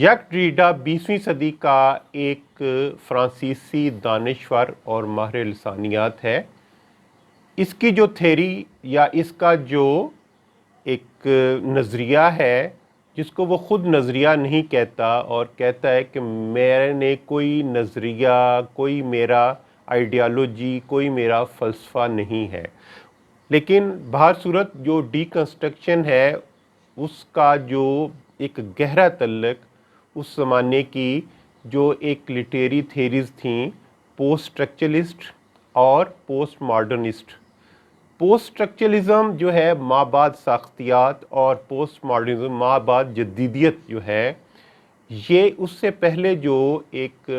یک ڈریڈا 20ویں صدی کا ایک فرانسیسی دانشور اور ماہر لسانیات ہے۔ اس کی جو تھیری یا اس کا جو ایک نظریہ ہے، جس کو وہ خود نظریہ نہیں کہتا اور کہتا ہے کہ میں نے کوئی نظریہ، کوئی میرا آئیڈیالوجی، کوئی میرا فلسفہ نہیں ہے، لیکن بہر صورت جو ڈی کنسٹرکشن ہے اس کا جو ایک گہرا تعلق اس زمانے کی جو ایک لٹریری تھیریز تھیں، پوسٹ اسٹرکچرلسٹ اور پوسٹ ماڈرنسٹ۔ پوسٹ اسٹرکچرلزم جو ہے مابعد ساختیات اور پوسٹ ماڈرنزم مابعد جدیدیت جو ہے، یہ اس سے پہلے جو ایک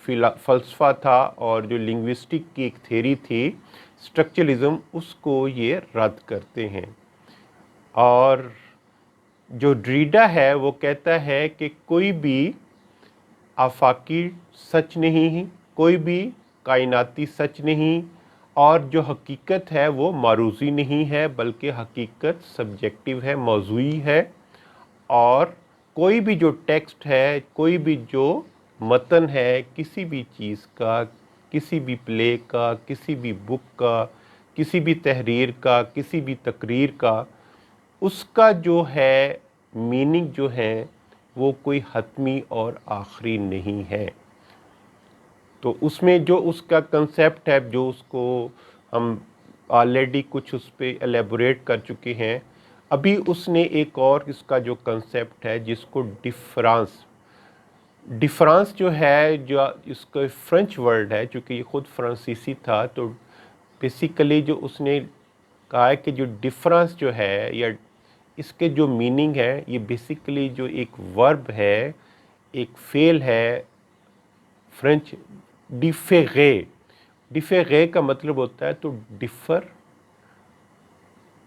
فلسفہ تھا اور جو لنگوسٹک کی ایک تھیری تھی اسٹرکچرلزم، اس کو یہ رد کرتے ہیں۔ اور جو ڈریڈا ہے وہ کہتا ہے کہ کوئی بھی آفاقی سچ نہیں، کوئی بھی کائناتی سچ نہیں، اور جو حقیقت ہے وہ معروضی نہیں ہے بلکہ حقیقت سبجیکٹیو ہے، موضوعی ہے، اور کوئی بھی جو ٹیکسٹ ہے، کوئی بھی جو متن ہے کسی بھی چیز کا، کسی بھی پلے کا، کسی بھی بک کا، کسی بھی تحریر کا، کسی بھی تقریر کا، اس کا جو ہے میننگ جو ہے وہ کوئی حتمی اور آخری نہیں ہے۔ تو اس میں جو اس کا کنسیپٹ ہے، جو اس کو ہم آلریڈی کچھ اس پہ ایلیبوریٹ کر چکے ہیں، ابھی اس نے ایک اور اس کا جو کنسیپٹ ہے جس کو ڈفرانس جو ہے، جو اس کا فرینچ ورڈ ہے، چونکہ یہ خود فرانسیسی تھا، تو بیسیکلی جو اس نے کہا ہے کہ جو ڈفرانس جو ہے یا اس کے جو میننگ ہے، یہ بیسیکلی جو ایک ورب ہے، ایک فعل ہے فرینچ ڈیفیغے کا مطلب ہوتا ہے تو ڈفر،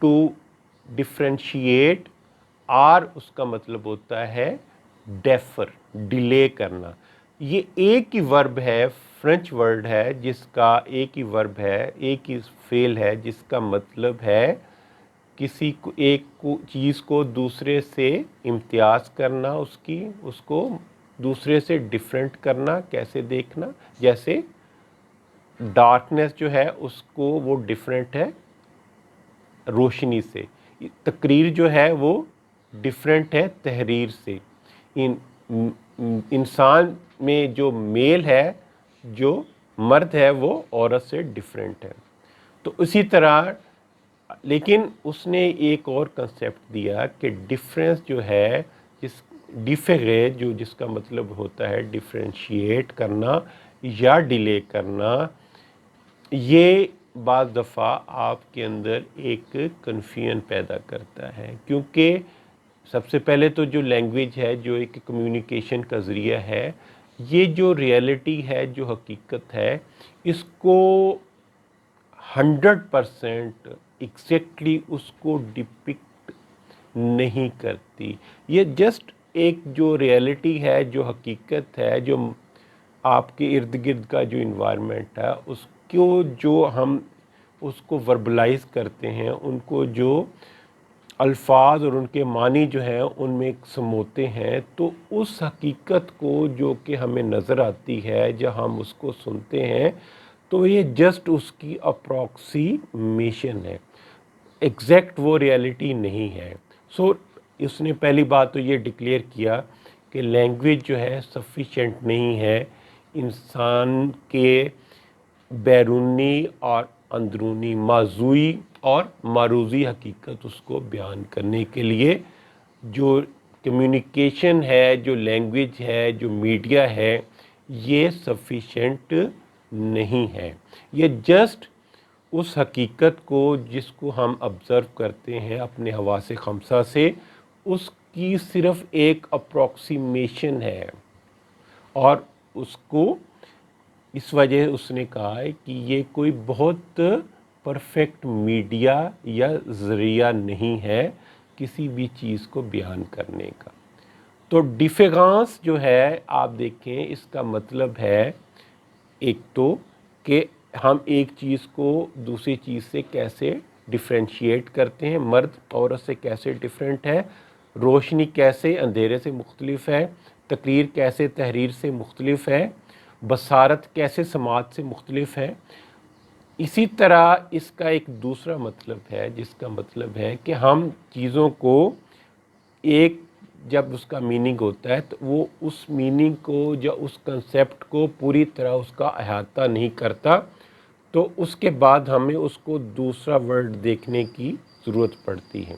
ٹو ڈفرینشیٹ، اور اس کا مطلب ہوتا ہے ڈیفر، ڈیلے کرنا۔ یہ ایک ہی ورب ہے، فرینچ ورڈ ہے جس کا ایک ہی ورب ہے، ایک ہی فعل ہے جس کا مطلب ہے کسی کو ایک چیز کو دوسرے سے امتیاز کرنا، اس کو دوسرے سے ڈیفرنٹ کرنا، کیسے دیکھنا، جیسے ڈارکنیس جو ہے اس کو وہ ڈیفرنٹ ہے روشنی سے، تقریر جو ہے وہ ڈیفرنٹ ہے تحریر سے، انسان میں جو میل ہے، جو مرد ہے، وہ عورت سے ڈیفرنٹ ہے۔ تو اسی طرح لیکن اس نے ایک اور کنسیپٹ دیا کہ ڈیفرنس جو ہے، ڈیفیغے جس کا مطلب ہوتا ہے ڈیفرینشیٹ کرنا یا ڈیلے کرنا، یہ بعض دفعہ آپ کے اندر ایک کنفیوژن پیدا کرتا ہے، کیونکہ سب سے پہلے تو جو لینگویج ہے، جو ایک کمیونیکیشن کا ذریعہ ہے، یہ جو ریئلٹی ہے، جو حقیقت ہے، اس کو 100% ایگزیکٹلی اس کو ڈپکٹ نہیں کرتی۔ یہ جسٹ ایک جو ریئلٹی ہے، جو حقیقت ہے، جو آپ کے ارد گرد کا جو انوائرمنٹ ہے، اس کو جو ہم اس کو وربلائز کرتے ہیں، ان کو جو الفاظ اور ان کے معنی جو ہیں ان میں سموتے ہیں، تو اس حقیقت کو جو کہ ہمیں نظر آتی ہے، جب ہم اس کو سنتے ہیں، تو یہ جسٹ اس کی اپروکسیمیشن ہے، ایگزیکٹ وہ ریئلٹی نہیں ہے۔ سو اس نے پہلی بات تو یہ ڈکلیئر کیا کہ لینگویج جو ہے سفیشینٹ نہیں ہے انسان کے بیرونی اور اندرونی موضوعی اور معروضی حقیقت اس کو بیان کرنے کے لیے۔ جو کمیونیکیشن ہے، جو لینگویج ہے، جو میڈیا ہے، یہ سفیشینٹ نہیں ہے۔ یہ جسٹ اس حقیقت کو جس کو ہم آبزرو کرتے ہیں اپنے حواس خمسہ سے، اس کی صرف ایک اپروکسیمیشن ہے، اور اس کو اس وجہ اس نے کہا ہے کہ یہ کوئی بہت پرفیکٹ میڈیا یا ذریعہ نہیں ہے کسی بھی چیز کو بیان کرنے کا۔ تو ڈیفیغانس جو ہے، آپ دیکھیں اس کا مطلب ہے ایک تو کہ ہم ایک چیز کو دوسری چیز سے کیسے ڈیفرینشیٹ کرتے ہیں، مرد عورت سے کیسے ڈیفرنٹ ہے، روشنی کیسے اندھیرے سے مختلف ہے، تقریر کیسے تحریر سے مختلف ہے، بصارت کیسے سماعت سے مختلف ہے۔ اسی طرح اس کا ایک دوسرا مطلب ہے جس کا مطلب ہے کہ ہم چیزوں کو ایک جب اس کا میننگ ہوتا ہے تو وہ اس میننگ کو یا اس کنسیپٹ کو پوری طرح اس کا احاطہ نہیں کرتا، تو اس کے بعد ہمیں اس کو دوسرا ورڈ دیکھنے کی ضرورت پڑتی ہے۔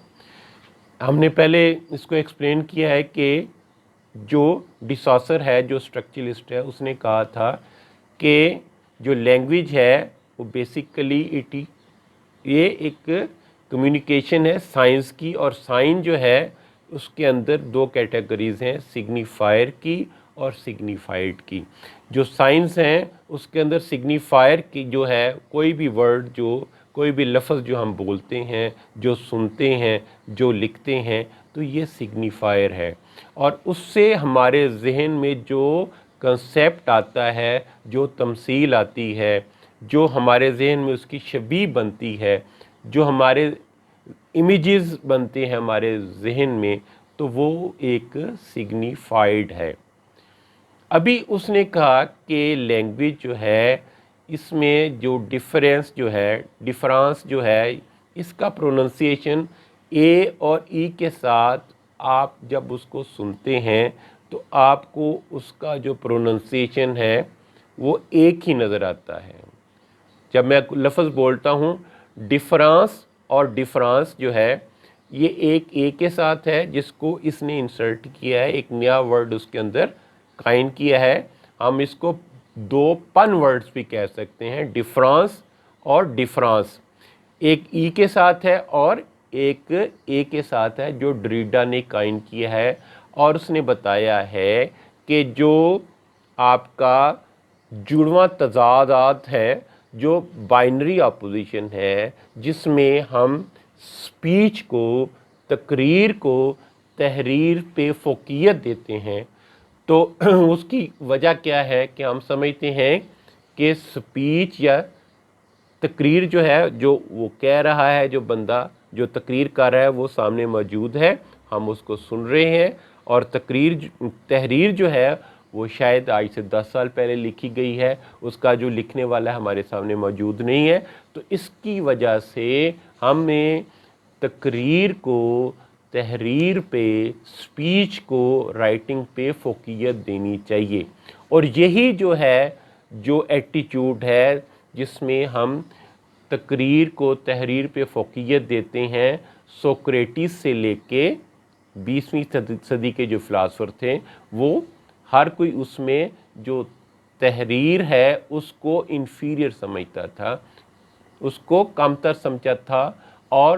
ہم نے پہلے اس کو ایکسپلین کیا ہے کہ جو ڈساسر ہے، جو اسٹرکچرلسٹ ہے، اس نے کہا تھا کہ جو لینگویج ہے وہ بیسیکلی یہ ایک کمیونیکیشن ہے سائنس کی، اور سائن جو ہے اس کے اندر دو کیٹیگریز ہیں، سگنیفائر کی اور سگنیفائڈ کی۔ جو سائنس ہیں اس کے اندر سگنیفائر کی جو ہے کوئی بھی ورڈ، جو کوئی بھی لفظ جو ہم بولتے ہیں، جو سنتے ہیں، جو لکھتے ہیں، تو یہ سگنیفائر ہے، اور اس سے ہمارے ذہن میں جو کنسیپٹ آتا ہے، جو تمثیل آتی ہے، جو ہمارے ذہن میں اس کی شبیہ بنتی ہے، جو ہمارے امیجز بنتے ہیں ہمارے ذہن میں، تو وہ ایک سگنیفائڈ ہے۔ ابھی اس نے کہا کہ لینگویج جو ہے اس میں جو ڈفرانس جو ہے اس کا پروننسیشن اے اور ای کے ساتھ آپ جب اس کو سنتے ہیں تو آپ کو اس کا جو پروننسیشن ہے وہ ایک ہی نظر آتا ہے۔ جب میں لفظ بولتا ہوں ڈفرانس، اور ڈفرانس جو ہے یہ ایک اے کے ساتھ ہے جس کو اس نے انسرٹ کیا ہے، ایک نیا ورڈ اس کے اندر قائم کیا ہے۔ ہم اس کو دو پن ورڈز بھی کہہ سکتے ہیں، ڈفرانس اور ڈفرانس، ایک ای کے ساتھ ہے اور ایک اے کے ساتھ ہے، جو ڈریڈا نے قائم کیا ہے، اور اس نے بتایا ہے کہ جو آپ کا جڑواں تضادات ہے، جو بائنری اپوزیشن ہے، جس میں ہم سپیچ کو، تقریر کو تحریر پہ فوقیت دیتے ہیں، تو اس کی وجہ کیا ہے کہ ہم سمجھتے ہیں کہ سپیچ یا تقریر جو ہے، جو وہ کہہ رہا ہے، جو بندہ جو تقریر کر رہا ہے وہ سامنے موجود ہے، ہم اس کو سن رہے ہیں، اور تحریر جو ہے وہ شاید آج سے 10 سال پہلے لکھی گئی ہے، اس کا جو لکھنے والا ہمارے سامنے موجود نہیں ہے، تو اس کی وجہ سے ہمیں تقریر کو تحریر پہ، سپیچ کو رائٹنگ پہ فوقیت دینی چاہیے۔ اور یہی جو ہے جو ایٹیچیوڈ ہے جس میں ہم تقریر کو تحریر پہ فوقیت دیتے ہیں، سوکریٹس سے لے کے 20ویں صدی کے جو فلاسفر تھے، وہ ہر کوئی اس میں جو تحریر ہے اس کو انفیریئر سمجھتا تھا، اس کو کم تر سمجھا تھا، اور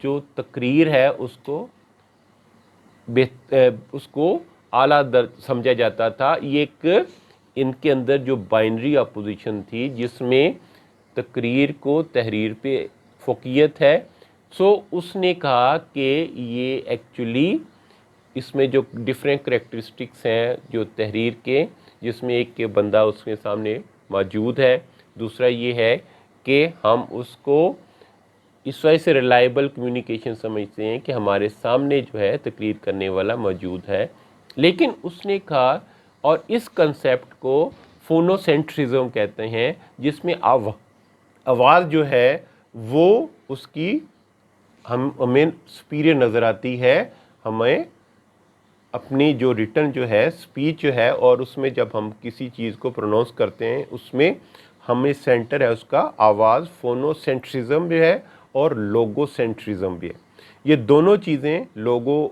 جو تقریر ہے اس کو اعلیٰ سمجھا جاتا تھا۔ یہ ایک ان کے اندر جو بائنری اپوزیشن تھی جس میں تقریر کو تحریر پہ فوقیت ہے، سو اس نے کہا کہ یہ ایکچولی اس میں جو ڈفرینٹ کریکٹرسٹکس ہیں جو تحریر کے، جس میں ایک کہ بندہ اس کے سامنے موجود ہے، دوسرا یہ ہے کہ ہم اس کو اس وجہ سے ریلائبل کمیونیکیشن سمجھتے ہیں کہ ہمارے سامنے جو ہے تقریر کرنے والا موجود ہے۔ لیکن اس نے کہا، اور اس کنسیپٹ کو فونوسینٹرزم کہتے ہیں، جس میں آواز جو ہے وہ اس کی ہمیں سپیریئر نظر آتی ہے، ہمیں اپنی جو ریٹن جو ہے سپیچ جو ہے، اور اس میں جب ہم کسی چیز کو پرونونس کرتے ہیں اس میں ہمیں سینٹر ہے اس کا آواز، فونوسینٹرزم بھی ہے اور لوگو سینٹرزم بھی ہے۔ یہ دونوں چیزیں، لوگو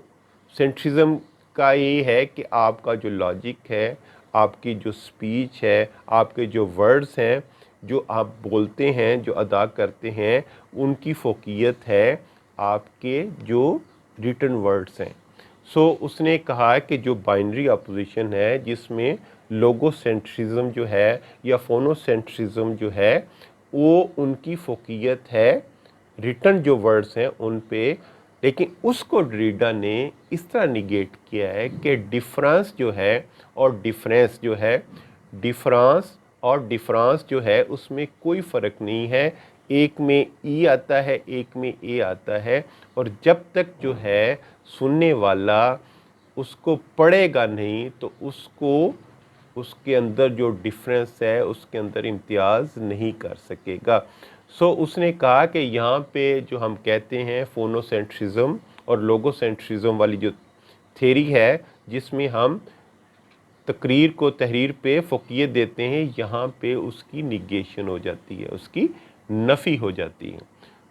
سینٹرزم کا یہ ہے کہ آپ کا جو لاجک ہے، آپ کی جو سپیچ ہے، آپ کے جو ورڈز ہیں جو آپ بولتے ہیں، جو ادا کرتے ہیں، ان کی فوقیت ہے آپ کے جو ریٹن ورڈز ہیں۔ سو اس نے کہا کہ جو بائنری اپوزیشن ہے جس میں لوگو سینٹرزم جو ہے یا فونو سینٹرزم جو ہے، وہ ان کی فوقیت ہے ریٹن جو ورڈز ہیں ان پہ، لیکن اس کو ڈریڈا نے اس طرح نیگیٹ کیا ہے کہ ڈفرانس جو ہے اور ڈفرینس جو ہے، ڈفرانس اور ڈفرانس جو ہے اس میں کوئی فرق نہیں ہے، ایک میں ای آتا ہے، ایک میں اے آتا ہے، اور جب تک جو ہے سننے والا اس کو پڑھے گا نہیں تو اس کے اندر جو ڈفرینس ہے اس کے اندر امتیاز نہیں کر سکے گا. سو اس نے کہا کہ یہاں پہ جو ہم کہتے ہیں فونوسینٹرزم اور لوگوسینٹرزم والی جو تھیری ہے جس میں ہم تقریر کو تحریر پہ فوقیت دیتے ہیں، یہاں پہ اس کی نیگیشن ہو جاتی ہے، اس کی نفی ہو جاتی ہے.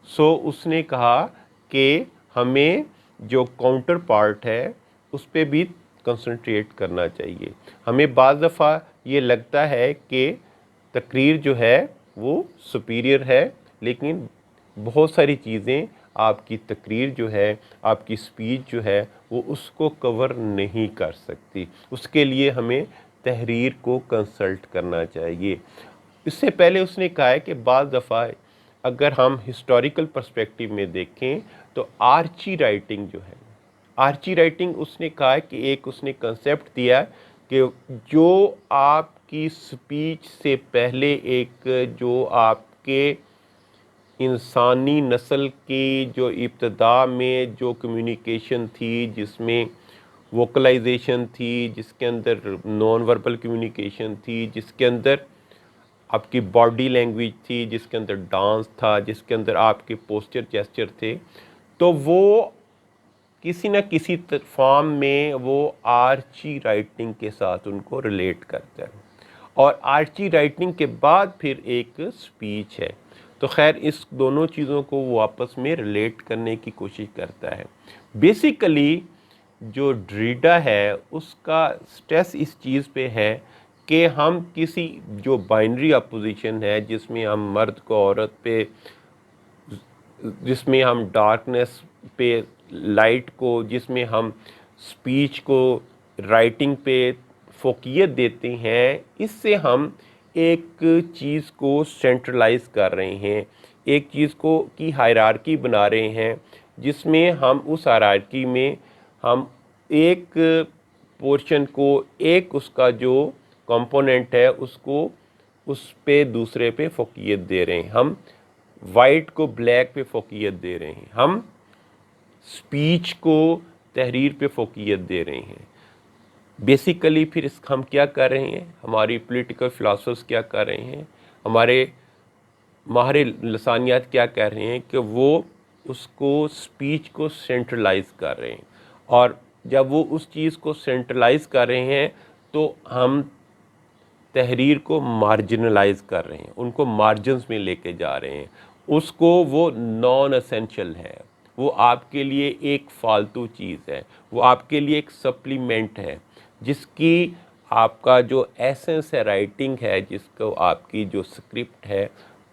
سو اس نے کہا کہ ہمیں جو کاؤنٹر پارٹ ہے اس پہ بھی کنسنٹریٹ کرنا چاہیے. ہمیں بعض دفعہ یہ لگتا ہے کہ تقریر جو ہے وہ سپیریئر ہے، لیکن بہت ساری چیزیں آپ کی تقریر جو ہے، آپ کی سپیچ جو ہے وہ اس کو کور نہیں کر سکتی. اس کے لیے ہمیں تحریر کو کنسلٹ کرنا چاہیے. اس سے پہلے اس نے کہا ہے کہ بعض دفعہ اگر ہم ہسٹوریکل پرسپیکٹیو میں دیکھیں تو آرچی رائٹنگ جو ہے، آرچی رائٹنگ اس نے کہا کہ ایک اس نے کنسیپٹ دیا کہ جو آپ کی سپیچ سے پہلے ایک جو آپ کے انسانی نسل کی جو ابتدا میں جو کمیونیکیشن تھی، جس میں ووکلائزیشن تھی، جس کے اندر نان وربل کمیونیکیشن تھی، جس کے اندر آپ کی باڈی لینگویج تھی، جس کے اندر ڈانس تھا، جس کے اندر آپ کے پوسچر جیسچر تھے، تو وہ کسی نہ کسی فارم میں وہ آرچی رائٹنگ کے ساتھ ان کو ریلیٹ کرتا ہے. اور آرچی رائٹنگ کے بعد پھر ایک سپیچ ہے. تو خیر اس دونوں چیزوں کو وہ آپس میں ریلیٹ کرنے کی کوشش کرتا ہے. بیسیکلی جو ڈریڈا ہے اس کا سٹریس اس چیز پہ ہے کہ ہم کسی جو بائنری اپوزیشن ہے جس میں ہم مرد کو عورت پہ، جس میں ہم ڈارکنیس پہ لائٹ کو، جس میں ہم سپیچ کو رائٹنگ پہ فوقیت دیتے ہیں، اس سے ہم ایک چیز کو سینٹرلائز کر رہے ہیں، ایک چیز کو کی ہائرارکی بنا رہے ہیں، جس میں ہم اس ہائرارکی میں ہم ایک پورشن کو، ایک اس کا جو کمپوننٹ ہے اس کو اس پہ دوسرے پہ فوقیت دے رہے ہیں. ہم وائٹ کو بلیک پہ فوقیت دے رہے ہیں، ہم سپیچ کو تحریر پہ فوقیت دے رہے ہیں. بیسیکلی پھر ہم کیا کر رہے ہیں، ہماری پولیٹیکل فلاسفرز کیا کر رہے ہیں، ہمارے ماہر لسانیات کیا کہہ رہے ہیں کہ وہ اس کو سپیچ کو سینٹرلائز کر رہے ہیں. اور جب وہ اس چیز کو سینٹرلائز کر رہے ہیں تو ہم تحریر کو مارجنلائز کر رہے ہیں، ان کو مارجنز میں لے کے جا رہے ہیں. اس کو وہ نان اسینشل ہے، وہ آپ کے لیے ایک فالتو چیز ہے، وہ آپ کے لیے ایک سپلیمنٹ ہے، جس کی آپ کا جو ایسنس ہے رائٹنگ ہے، جس کو آپ کی جو سکرپٹ ہے،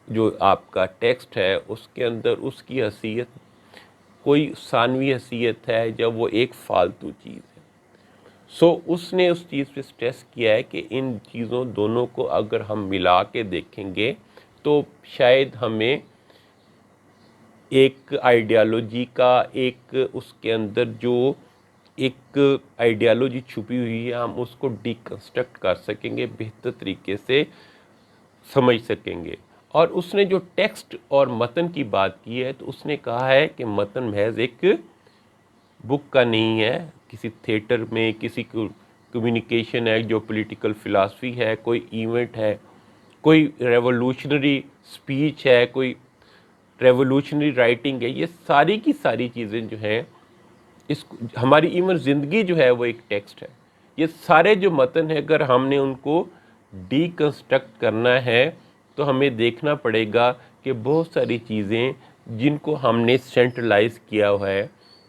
جو آپ کا ٹیکسٹ ہے، اس کے اندر اس کی حیثیت کوئی ثانوی حیثیت ہے جب وہ ایک فالتو چیز ہے. سو اس نے اس چیز پہ سٹریس کیا ہے کہ ان چیزوں دونوں کو اگر ہم ملا کے دیکھیں گے تو شاید ہمیں ایک آئیڈیالوجی کا، ایک اس کے اندر جو ایک آئیڈیالوجی چھپی ہوئی ہے، ہم اس کو ڈیکنسٹرکٹ کر سکیں گے، بہتر طریقے سے سمجھ سکیں گے. اور اس نے جو ٹیکسٹ اور متن کی بات کی ہے تو اس نے کہا ہے کہ متن محض ایک بک کا نہیں ہے، کسی تھیٹر میں کسی کو کمیونیکیشن ہے، جو پولیٹیکل فلاسفی ہے، کوئی ایونٹ ہے، کوئی ریولوشنری سپیچ ہے، کوئی ریولوشنری رائٹنگ ہے، یہ ساری کی ساری چیزیں جو ہیں ہماری ایون زندگی جو ہے وہ ایک ٹیکسٹ ہے. یہ سارے جو متن ہیں اگر ہم نے ان کو ڈی کنسٹرکٹ کرنا ہے تو ہمیں دیکھنا پڑے گا کہ بہت ساری چیزیں جن کو ہم نے سینٹرلائز کیا ہوا ہے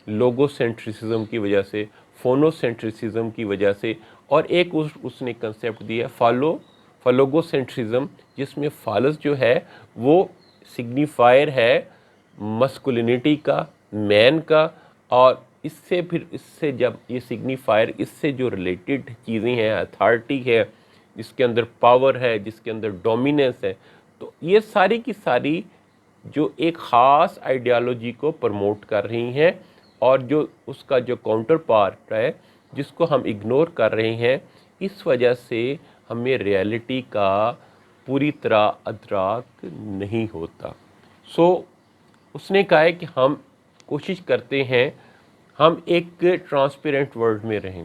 لوگو سینٹریسزم کی وجہ سے، فونو سینٹریسزم کی وجہ سے، اور ایک اس نے کنسیپٹ دیا فالوگو سینٹریزم، جس میں فالس جو ہے وہ سگنیفائر ہے مسکولینٹی کا، مین کا، اور اس سے جب یہ سگنیفائر اس سے جو ریلیٹڈ چیزیں ہیں، اتھارٹی ہے، جس کے اندر پاور ہے، جس کے اندر ڈومیننس ہے، تو یہ ساری کی ساری جو ایک خاص آئیڈیالوجی کو پروموٹ کر رہی ہیں، اور جو اس کا جو کاؤنٹر پارٹ ہے جس کو ہم اگنور کر رہے ہیں، اس وجہ سے ہمیں ریئلٹی کا پوری طرح ادراک نہیں ہوتا. سو اس نے کہا ہے کہ ہم کوشش کرتے ہیں ہم ایک ٹرانسپیرنٹ ورلڈ میں رہیں،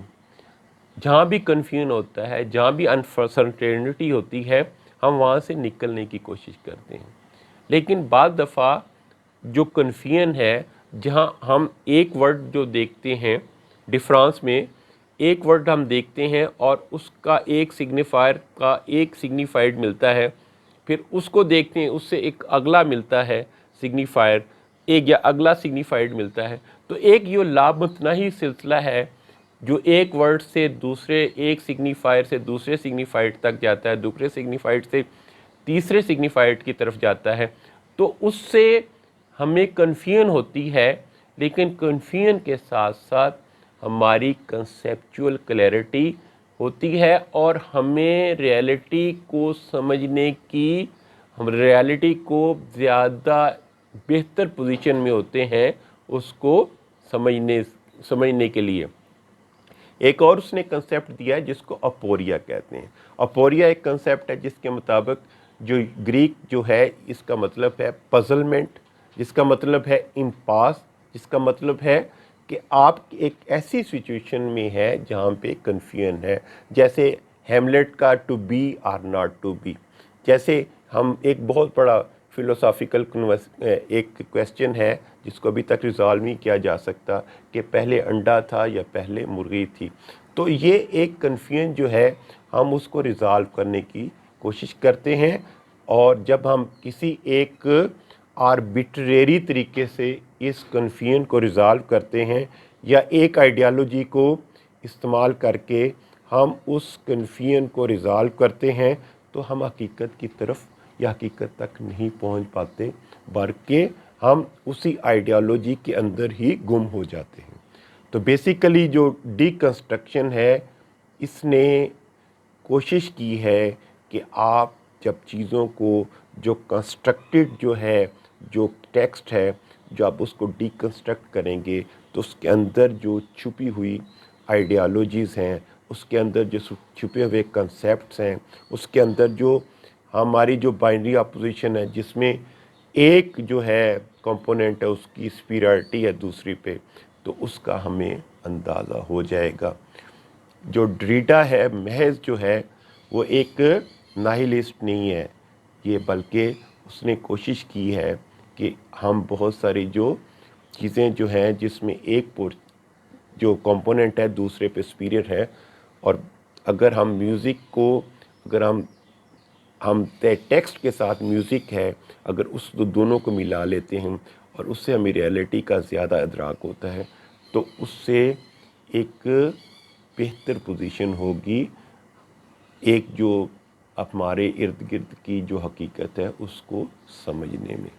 جہاں بھی کنفیوژن ہوتا ہے، جہاں بھی انسرٹینٹی ہوتی ہے، ہم وہاں سے نکلنے کی کوشش کرتے ہیں۔ لیکن بعض دفعہ جو کنفیوژن ہے، جہاں ہم ایک ورڈ جو دیکھتے ہیں ڈفرانس میں، ایک ورڈ ہم دیکھتے ہیں اور اس کا ایک سگنیفائر کا ایک سگنیفائڈ ملتا ہے، پھر اس کو دیکھتے ہیں، اس سے ایک اگلا ملتا ہے سگنیفائر، ایک یا اگلا سگنیفائڈ ملتا ہے، تو ایک یہ لامتناہی سلسلہ ہے جو ایک ورڈ سے دوسرے، ایک سگنیفائر سے دوسرے سگنیفائڈ تک جاتا ہے، دوسرے سگنیفائڈ سے تیسرے سگنیفائڈ کی طرف جاتا ہے، تو اس سے ہمیں کنفیوژن ہوتی ہے، لیکن کنفیوژن کے ساتھ ساتھ ہماری کنسیپچول کلیئرٹی ہوتی ہے، اور ہمیں ریئلٹی کو سمجھنے کی، ہم ریئلٹی کو زیادہ بہتر پوزیشن میں ہوتے ہیں اس کو سمجھنے کے لیے۔ ایک اور اس نے کنسیپٹ دیا ہے جس کو اپوریا کہتے ہیں۔ اپوریا ایک کنسیپٹ ہے جس کے مطابق جو گریک جو ہے، اس کا مطلب ہے پزلمنٹ، جس کا مطلب ہے امپاس، جس کا مطلب ہے کہ آپ ایک ایسی سچویشن میں ہے جہاں پہ کنفیوژن ہے، جیسے ہیملیٹ کا ٹو بی اور ناٹ ٹو بی۔ جیسے ہم ایک بہت بڑا فلوسافیکل ایک کویسچن ہے جس کو ابھی تک ریزالو نہیں کیا جا سکتا کہ پہلے انڈا تھا یا پہلے مرغی تھی۔ تو یہ ایک کنفیوژن جو ہے، ہم اس کو ریزالو کرنے کی کوشش کرتے ہیں، اور جب ہم کسی ایک آربیٹریری طریقے سے اس کنفیوژن کو ریزالو کرتے ہیں، یا ایک آئیڈیالوجی کو استعمال کر کے ہم اس کنفیوژن کو ریزالو کرتے ہیں، تو ہم حقیقت کی طرف یا حقیقت تک نہیں پہنچ پاتے، بلکہ ہم اسی آئیڈیالوجی کے اندر ہی گم ہو جاتے ہیں۔ تو بیسیکلی جو ڈی کنسٹرکشن ہے، اس نے کوشش کی ہے کہ آپ جب چیزوں کو جو کنسٹرکٹڈ جو ہے، جو ٹیکسٹ ہے، جو آپ اس کو ڈی کنسٹرکٹ کریں گے، تو اس کے اندر جو چھپی ہوئی آئیڈیالوجیز ہیں، اس کے اندر جو چھپے ہوئے کنسیپٹس ہیں، اس کے اندر جو ہماری جو بائنری اپوزیشن ہے، جس میں ایک جو ہے کمپوننٹ ہے اس کی سپیریورٹی ہے دوسری پہ، تو اس کا ہمیں اندازہ ہو جائے گا۔ جو ڈریڈا ہے محض جو ہے وہ ایک ناہیلسٹ نہیں ہے، یہ بلکہ اس نے کوشش کی ہے کہ ہم بہت ساری جو چیزیں جو ہیں جس میں ایک جو کمپوننٹ ہے دوسرے پہ سپیریئر ہے، اور اگر ہم میوزک کو، اگر ہم ٹیکسٹ کے ساتھ میوزک ہے، اگر اس دونوں کو ملا لیتے ہیں اور اس سے ہمیں ریئلٹی کا زیادہ ادراک ہوتا ہے، تو اس سے ایک بہتر پوزیشن ہوگی، ایک جو ہمارے ارد گرد کی جو حقیقت ہے اس کو سمجھنے میں۔